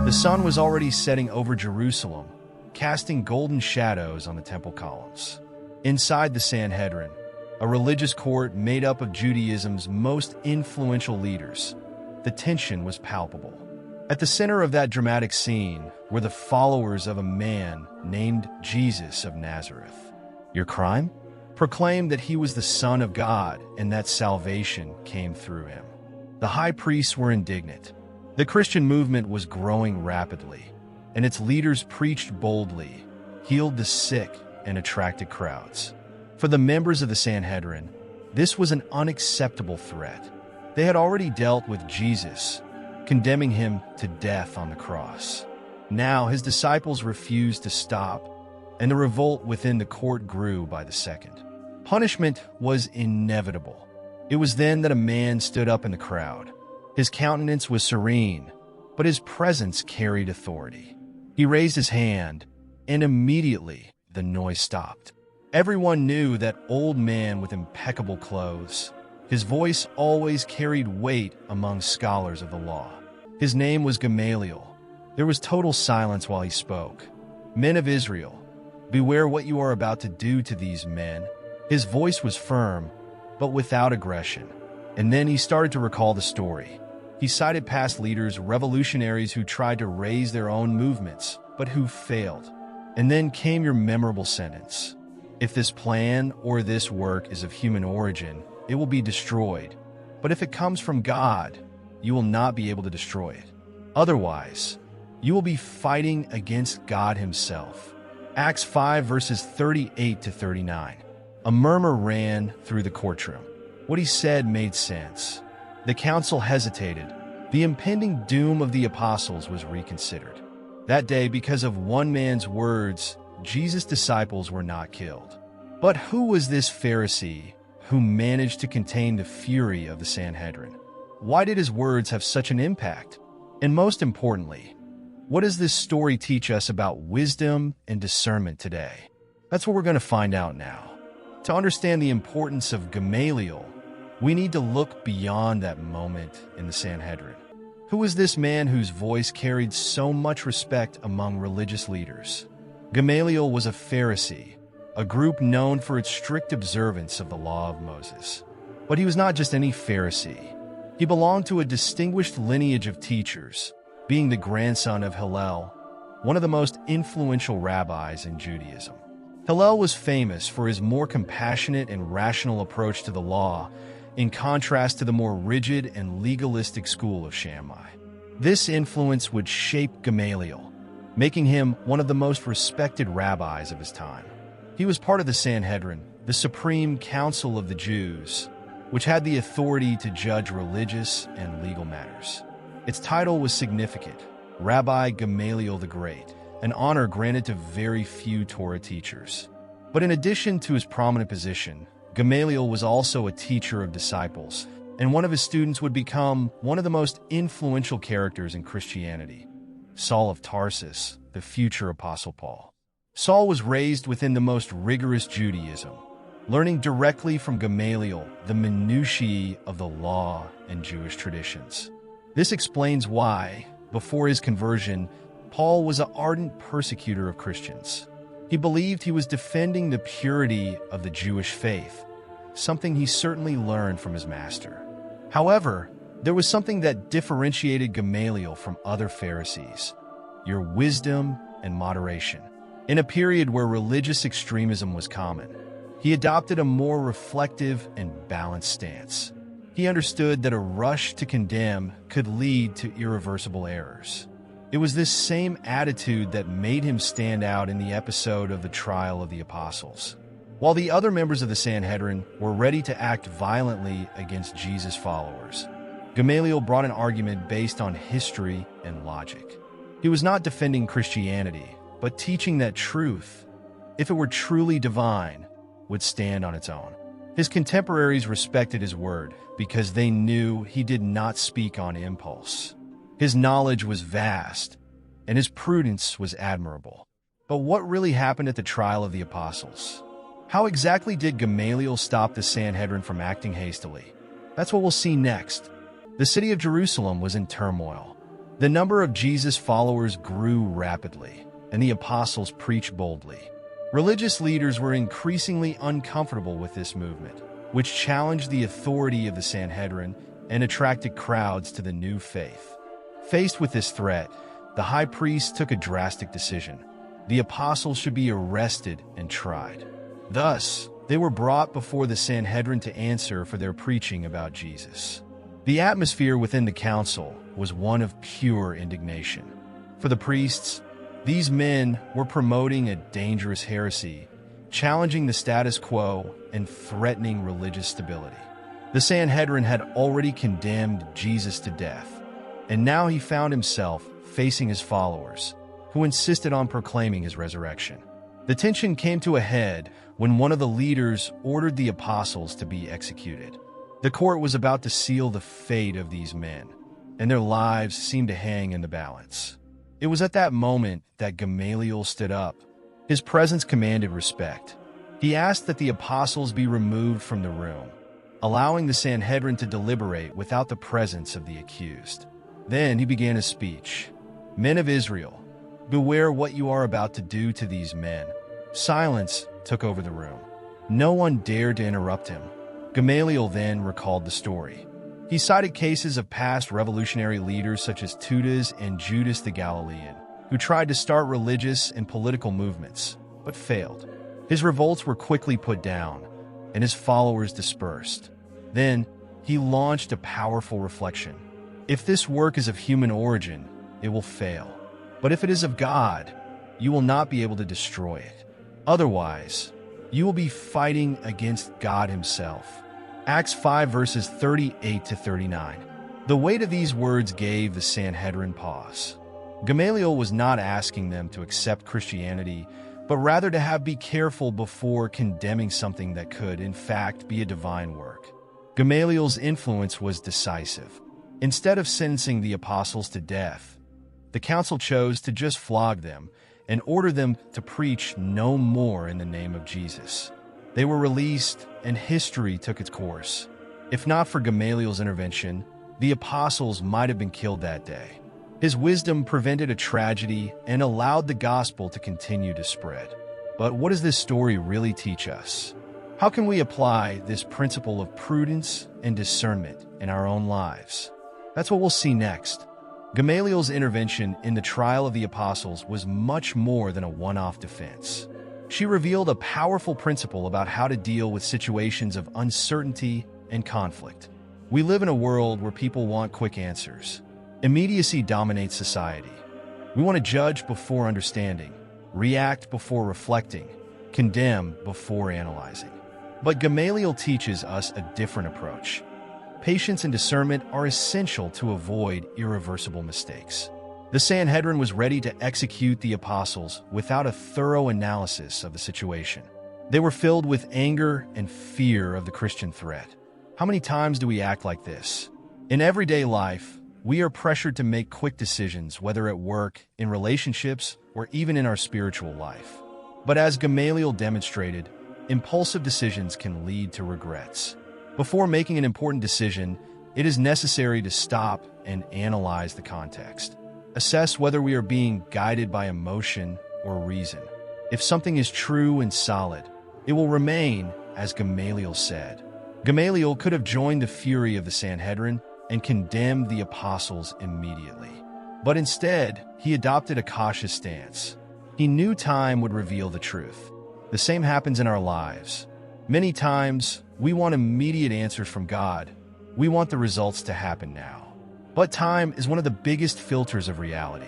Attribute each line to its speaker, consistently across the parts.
Speaker 1: The sun was already setting over Jerusalem, casting golden shadows on the temple columns. Inside the Sanhedrin, a religious court made up of Judaism's most influential leaders, the tension was palpable. At the center of that dramatic scene were the followers of a man named Jesus of Nazareth. Your crime? Proclaimed that he was the Son of God and that salvation came through him. The high priests were indignant. The Christian movement was growing rapidly, and its leaders preached boldly, healed the sick, and attracted crowds. For the members of the Sanhedrin, this was an unacceptable threat. They had already dealt with Jesus, condemning him to death on the cross. Now his disciples refused to stop, and the revolt within the court grew by the second. Punishment was inevitable. It was then that a man stood up in the crowd. His countenance was serene, but his presence carried authority. He raised his hand, and immediately the noise stopped. Everyone knew that old man with impeccable clothes. His voice always carried weight among scholars of the law. His name was Gamaliel. There was total silence while he spoke. Men of Israel, beware what you are about to do to these men. His voice was firm, but without aggression. And then he started to recall the story. He cited past leaders, revolutionaries who tried to raise their own movements, but who failed. And then came your memorable sentence. If this plan or this work is of human origin, it will be destroyed. But if it comes from God, you will not be able to destroy it. Otherwise, you will be fighting against God himself. Acts 5 verses 38 to 39. A murmur ran through the courtroom. What he said made sense. The council hesitated. The impending doom of the apostles was reconsidered. That day, because of one man's words, Jesus' disciples were not killed. But who was this Pharisee who managed to contain the fury of the Sanhedrin? Why did his words have such an impact? And most importantly, what does this story teach us about wisdom and discernment today? That's what we're going to find out now. To understand the importance of Gamaliel, we need to look beyond that moment in the Sanhedrin. Who was this man whose voice carried so much respect among religious leaders? Gamaliel was a Pharisee, a group known for its strict observance of the law of Moses. But he was not just any Pharisee. He belonged to a distinguished lineage of teachers, being the grandson of Hillel, one of the most influential rabbis in Judaism. Hillel was famous for his more compassionate and rational approach to the law, in contrast to the more rigid and legalistic school of Shammai. This influence would shape Gamaliel, making him one of the most respected rabbis of his time. He was part of the Sanhedrin, the supreme council of the Jews, which had the authority to judge religious and legal matters. Its title was significant, Rabbi Gamaliel the Great, an honor granted to very few Torah teachers. But in addition to his prominent position, Gamaliel was also a teacher of disciples, and one of his students would become one of the most influential characters in Christianity, Saul of Tarsus, the future Apostle Paul. Saul was raised within the most rigorous Judaism, learning directly from Gamaliel the minutiae of the law and Jewish traditions. This explains why, before his conversion, Paul was an ardent persecutor of Christians. He believed he was defending the purity of the Jewish faith, something he certainly learned from his master. However, there was something that differentiated Gamaliel from other Pharisees: your wisdom and moderation. In a period where religious extremism was common, he adopted a more reflective and balanced stance. He understood that a rush to condemn could lead to irreversible errors. It was this same attitude that made him stand out in the episode of the trial of the apostles. While the other members of the Sanhedrin were ready to act violently against Jesus' followers, Gamaliel brought an argument based on history and logic. He was not defending Christianity, but teaching that truth, if it were truly divine, would stand on its own. His contemporaries respected his word because they knew he did not speak on impulse. His knowledge was vast, and his prudence was admirable. But what really happened at the trial of the apostles? How exactly did Gamaliel stop the Sanhedrin from acting hastily? That's what we'll see next. The city of Jerusalem was in turmoil. The number of Jesus' followers grew rapidly, and the apostles preached boldly. Religious leaders were increasingly uncomfortable with this movement, which challenged the authority of the Sanhedrin and attracted crowds to the new faith. Faced with this threat, the high priest took a drastic decision. The apostles should be arrested and tried. Thus, they were brought before the Sanhedrin to answer for their preaching about Jesus. The atmosphere within the council was one of pure indignation. For the priests, these men were promoting a dangerous heresy, challenging the status quo and threatening religious stability. The Sanhedrin had already condemned Jesus to death, and now he found himself facing his followers, who insisted on proclaiming his resurrection. The tension came to a head when one of the leaders ordered the apostles to be executed. The court was about to seal the fate of these men, and their lives seemed to hang in the balance. It was at that moment that Gamaliel stood up. His presence commanded respect. He asked that the apostles be removed from the room, allowing the Sanhedrin to deliberate without the presence of the accused. Then he began his speech. "Men of Israel, beware what you are about to do to these men." Silence took over the room. No one dared to interrupt him. Gamaliel then recalled the story. He cited cases of past revolutionary leaders such as Judas and Judas the Galilean, who tried to start religious and political movements, but failed. His revolts were quickly put down, and his followers dispersed. Then, he launched a powerful reflection. If this work is of human origin, it will fail. But if it is of God, you will not be able to destroy it. Otherwise, you will be fighting against God himself. Acts 5 verses 38 to 39. The weight of these words gave the Sanhedrin pause. Gamaliel was not asking them to accept Christianity, but rather to be careful before condemning something that could, in fact, be a divine work. Gamaliel's influence was decisive. Instead of sentencing the apostles to death, the council chose to just flog them and order them to preach no more in the name of Jesus. They were released, and history took its course. If not for Gamaliel's intervention, the apostles might have been killed that day. His wisdom prevented a tragedy and allowed the gospel to continue to spread. But what does this story really teach us? How can we apply this principle of prudence and discernment in our own lives? That's what we'll see next. Gamaliel's intervention in the trial of the apostles was much more than a one-off defense. She revealed a powerful principle about how to deal with situations of uncertainty and conflict. We live in a world where people want quick answers. Immediacy dominates society. We want to judge before understanding, react before reflecting, condemn before analyzing. But Gamaliel teaches us a different approach. Patience and discernment are essential to avoid irreversible mistakes. The Sanhedrin was ready to execute the apostles without a thorough analysis of the situation. They were filled with anger and fear of the Christian threat. How many times do we act like this? In everyday life, we are pressured to make quick decisions, whether at work, in relationships, or even in our spiritual life. But as Gamaliel demonstrated, impulsive decisions can lead to regrets. Before making an important decision, it is necessary to stop and analyze the context. Assess whether we are being guided by emotion or reason. If something is true and solid, it will remain, as Gamaliel said. Gamaliel could have joined the fury of the Sanhedrin and condemned the apostles immediately. But instead, he adopted a cautious stance. He knew time would reveal the truth. The same happens in our lives. Many times, we want immediate answers from God. We want the results to happen now. But time is one of the biggest filters of reality.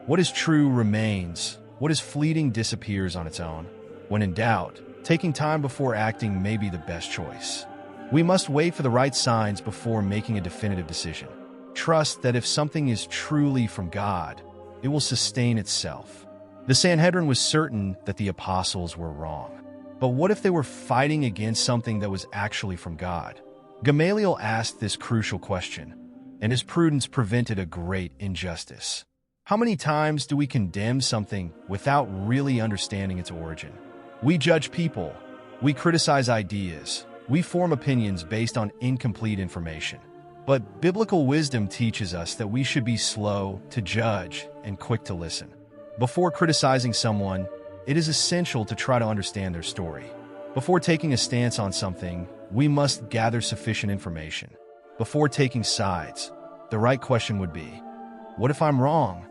Speaker 1: What is true remains. What is fleeting disappears on its own. When in doubt, taking time before acting may be the best choice. We must wait for the right signs before making a definitive decision. Trust that if something is truly from God, it will sustain itself. The Sanhedrin was certain that the apostles were wrong. But what if they were fighting against something that was actually from God? Gamaliel asked this crucial question, and his prudence prevented a great injustice. How many times do we condemn something without really understanding its origin? We judge people, we criticize ideas, we form opinions based on incomplete information. But biblical wisdom teaches us that we should be slow to judge and quick to listen. Before criticizing someone, it is essential to try to understand their story. Before taking a stance on something, we must gather sufficient information. Before taking sides, the right question would be, what if I'm wrong?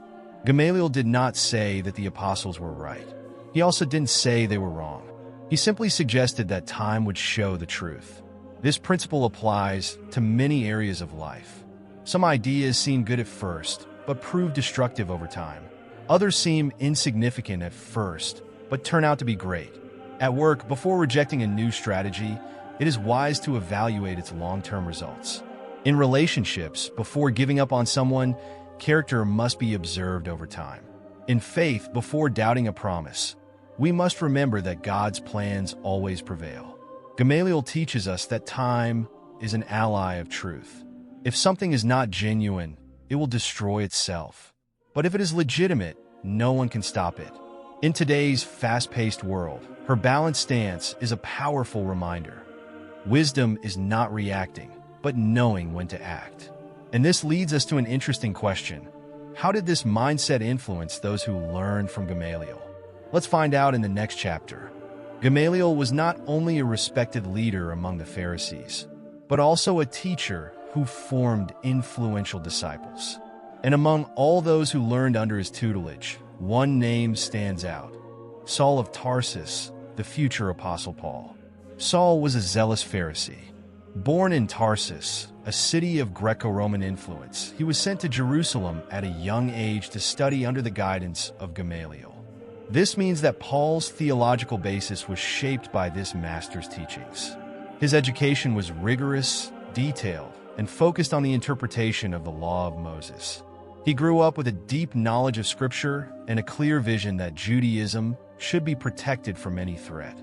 Speaker 1: Gamaliel did not say that the apostles were right. He also didn't say they were wrong. He simply suggested that time would show the truth. This principle applies to many areas of life. Some ideas seem good at first, but prove destructive over time. Others seem insignificant at first, but turn out to be great. At work, before rejecting a new strategy, it is wise to evaluate its long-term results. In relationships, before giving up on someone, character must be observed over time. In faith, before doubting a promise, we must remember that God's plans always prevail. Gamaliel teaches us that time is an ally of truth. If something is not genuine, it will destroy itself. But if it is legitimate, no one can stop it. In today's fast-paced world, her balanced stance is a powerful reminder. Wisdom is not reacting, but knowing when to act. And this leads us to an interesting question. How did this mindset influence those who learned from Gamaliel? Let's find out in the next chapter. Gamaliel was not only a respected leader among the Pharisees, but also a teacher who formed influential disciples. And among all those who learned under his tutelage, one name stands out: Saul of Tarsus, the future Apostle Paul. Saul was a zealous Pharisee. Born in Tarsus, a city of Greco-Roman influence, he was sent to Jerusalem at a young age to study under the guidance of Gamaliel. This means that Paul's theological basis was shaped by this master's teachings. His education was rigorous, detailed, and focused on the interpretation of the law of Moses. He grew up with a deep knowledge of Scripture and a clear vision that Judaism should be protected from any threat.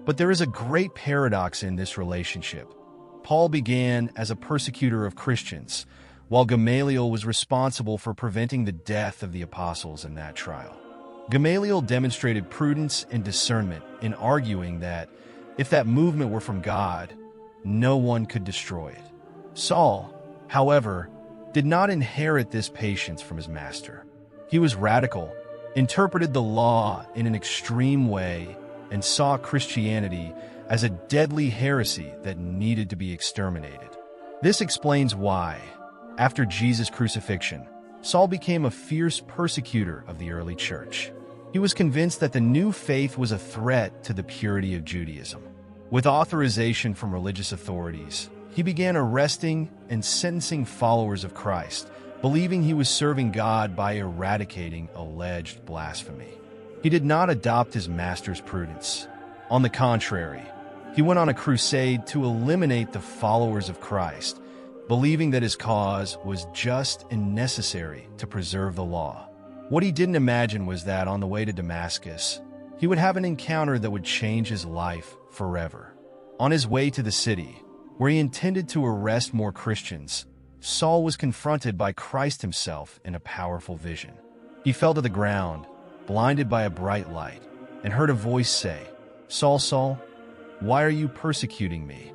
Speaker 1: But there is a great paradox in this relationship. Paul began as a persecutor of Christians, while Gamaliel was responsible for preventing the death of the apostles in that trial. Gamaliel demonstrated prudence and discernment in arguing that if that movement were from God, no one could destroy it. Saul, however, did not inherit this patience from his master. He was radical, interpreted the law in an extreme way, and saw Christianity as a deadly heresy that needed to be exterminated. This explains why, after Jesus' crucifixion, Saul became a fierce persecutor of the early church. He was convinced that the new faith was a threat to the purity of Judaism. With authorization from religious authorities, he began arresting and sentencing followers of Christ, believing he was serving God by eradicating alleged blasphemy. He did not adopt his master's prudence. On the contrary, he went on a crusade to eliminate the followers of Christ, believing that his cause was just and necessary to preserve the law. What he didn't imagine was that on the way to Damascus, he would have an encounter that would change his life forever. On his way to the city, where he intended to arrest more Christians, Saul was confronted by Christ himself in a powerful vision. He fell to the ground, blinded by a bright light, and heard a voice say, "Saul, Saul, why are you persecuting me?"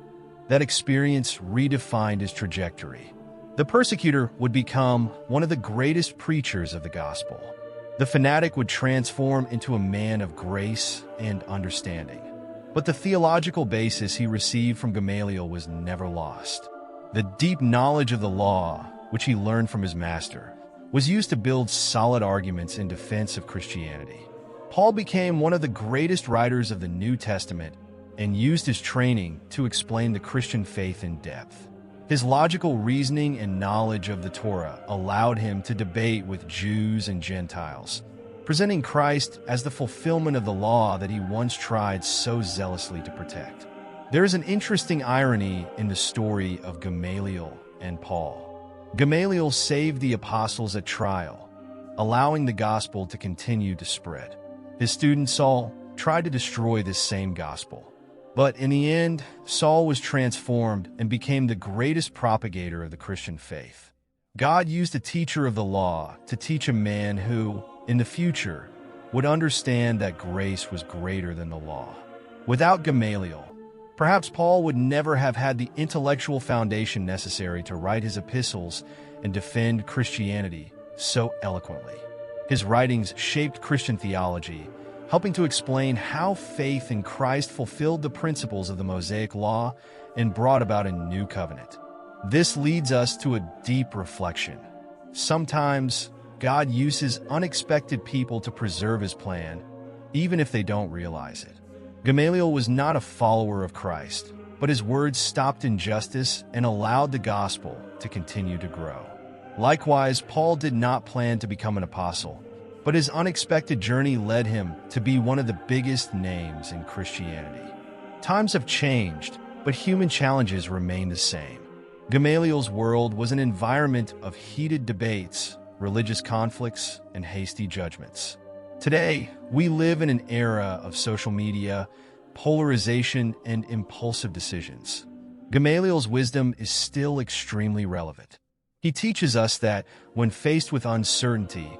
Speaker 1: That experience redefined his trajectory. The persecutor would become one of the greatest preachers of the gospel. The fanatic would transform into a man of grace and understanding. But the theological basis he received from Gamaliel was never lost. The deep knowledge of the law, which he learned from his master, was used to build solid arguments in defense of Christianity. Paul became one of the greatest writers of the New Testament and used his training to explain the Christian faith in depth. His logical reasoning and knowledge of the Torah allowed him to debate with Jews and Gentiles, presenting Christ as the fulfillment of the law that he once tried so zealously to protect. There is an interesting irony in the story of Gamaliel and Paul. Gamaliel saved the apostles at trial, allowing the gospel to continue to spread. His student Saul tried to destroy this same gospel. But in the end, Saul was transformed and became the greatest propagator of the Christian faith. God used a teacher of the law to teach a man who, in the future, would understand that grace was greater than the law. Without Gamaliel, Perhaps Paul would never have had the intellectual foundation necessary to write his epistles and defend Christianity so eloquently. His writings shaped Christian theology, helping to explain how faith in Christ fulfilled the principles of the Mosaic Law and brought about a new covenant. This leads us to a deep reflection. Sometimes, God uses unexpected people to preserve his plan, even if they don't realize it. Gamaliel was not a follower of Christ, but his words stopped injustice and allowed the gospel to continue to grow. Likewise, Paul did not plan to become an apostle, but his unexpected journey led him to be one of the biggest names in Christianity. Times have changed, but human challenges remain the same. Gamaliel's world was an environment of heated debates, religious conflicts, and hasty judgments. Today, we live in an era of social media, polarization, and impulsive decisions. Gamaliel's wisdom is still extremely relevant. He teaches us that, when faced with uncertainty,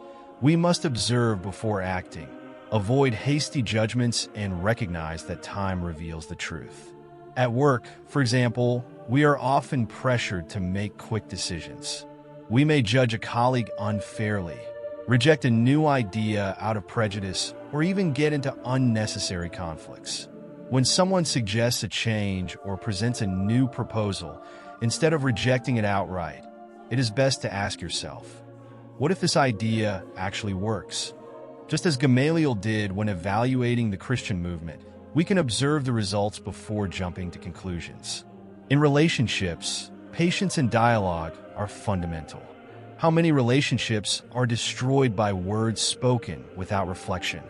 Speaker 1: we must observe before acting, avoid hasty judgments, and recognize that time reveals the truth. At work, for example, we are often pressured to make quick decisions. We may judge a colleague unfairly, reject a new idea out of prejudice, or even get into unnecessary conflicts. When someone suggests a change or presents a new proposal, instead of rejecting it outright, it is best to ask yourself, what if this idea actually works? Just as Gamaliel did when evaluating the Christian movement, we can observe the results before jumping to conclusions. In relationships, patience and dialogue are fundamental. How many relationships are destroyed by words spoken without reflection?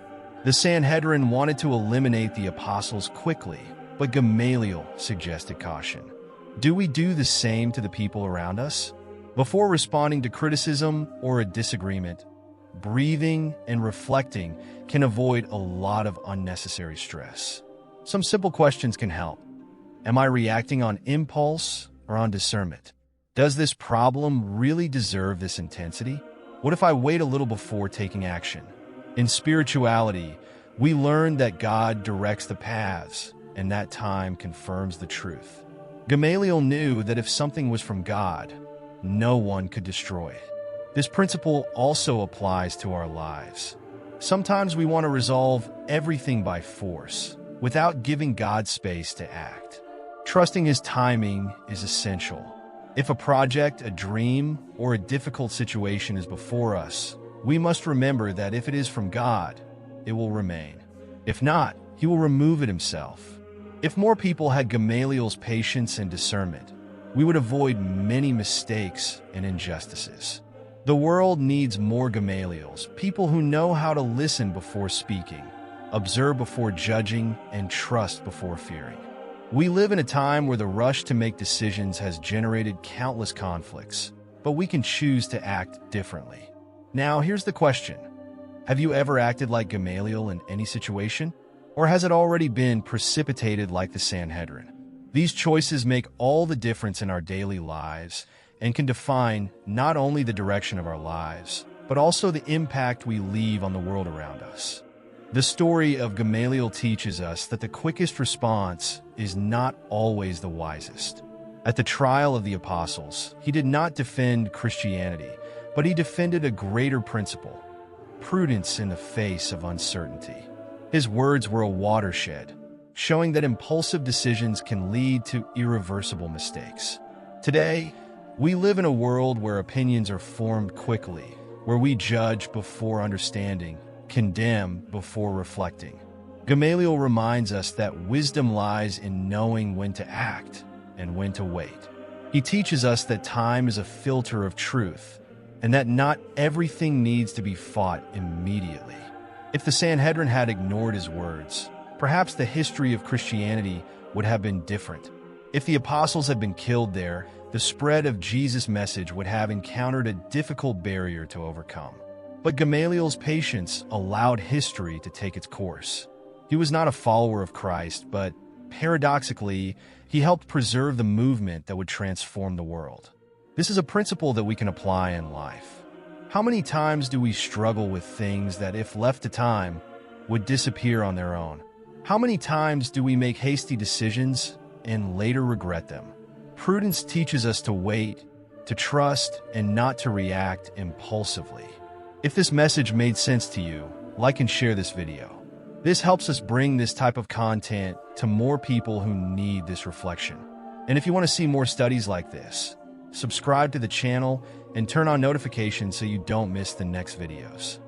Speaker 1: The Sanhedrin wanted to eliminate the apostles quickly, but Gamaliel suggested caution. Do we do the same to the people around us? Before responding to criticism or a disagreement, breathing and reflecting can avoid a lot of unnecessary stress. Some simple questions can help. Am I reacting on impulse or on discernment? Does this problem really deserve this intensity? What if I wait a little before taking action? In spirituality, we learn that God directs the paths, and that time confirms the truth. Gamaliel knew that if something was from God, no one could destroy it. This principle also applies to our lives. Sometimes we want to resolve everything by force, without giving God space to act. Trusting his timing is essential. If a project, a dream, or a difficult situation is before us, we must remember that if it is from God, it will remain. If not, he will remove it himself. If more people had Gamaliel's patience and discernment, we would avoid many mistakes and injustices. The world needs more Gamaliels, people who know how to listen before speaking, observe before judging, and trust before fearing. We live in a time where the rush to make decisions has generated countless conflicts, but we can choose to act differently. Now, here's the question. Have you ever acted like Gamaliel in any situation? Or has it already been precipitated like the Sanhedrin? These choices make all the difference in our daily lives and can define not only the direction of our lives, but also the impact we leave on the world around us. The story of Gamaliel teaches us that the quickest response is not always the wisest. At the trial of the apostles, he did not defend Christianity, but he defended a greater principle: prudence in the face of uncertainty. His words were a watershed, showing that impulsive decisions can lead to irreversible mistakes. Today, we live in a world where opinions are formed quickly, where we judge before understanding, condemn before reflecting. Gamaliel reminds us that wisdom lies in knowing when to act and when to wait. He teaches us that time is a filter of truth, and that not everything needs to be fought immediately. If the Sanhedrin had ignored his words, perhaps the history of Christianity would have been different. If the apostles had been killed there, the spread of Jesus' message would have encountered a difficult barrier to overcome. But Gamaliel's patience allowed history to take its course. He was not a follower of Christ, but paradoxically, he helped preserve the movement that would transform the world. This is a principle that we can apply in life. How many times do we struggle with things that, if left to time, would disappear on their own? How many times do we make hasty decisions and later regret them? Prudence teaches us to wait, to trust, and not to react impulsively. If this message made sense to you, like and share this video. This helps us bring this type of content to more people who need this reflection. And if you want to see more studies like this, subscribe to the channel and turn on notifications so you don't miss the next videos.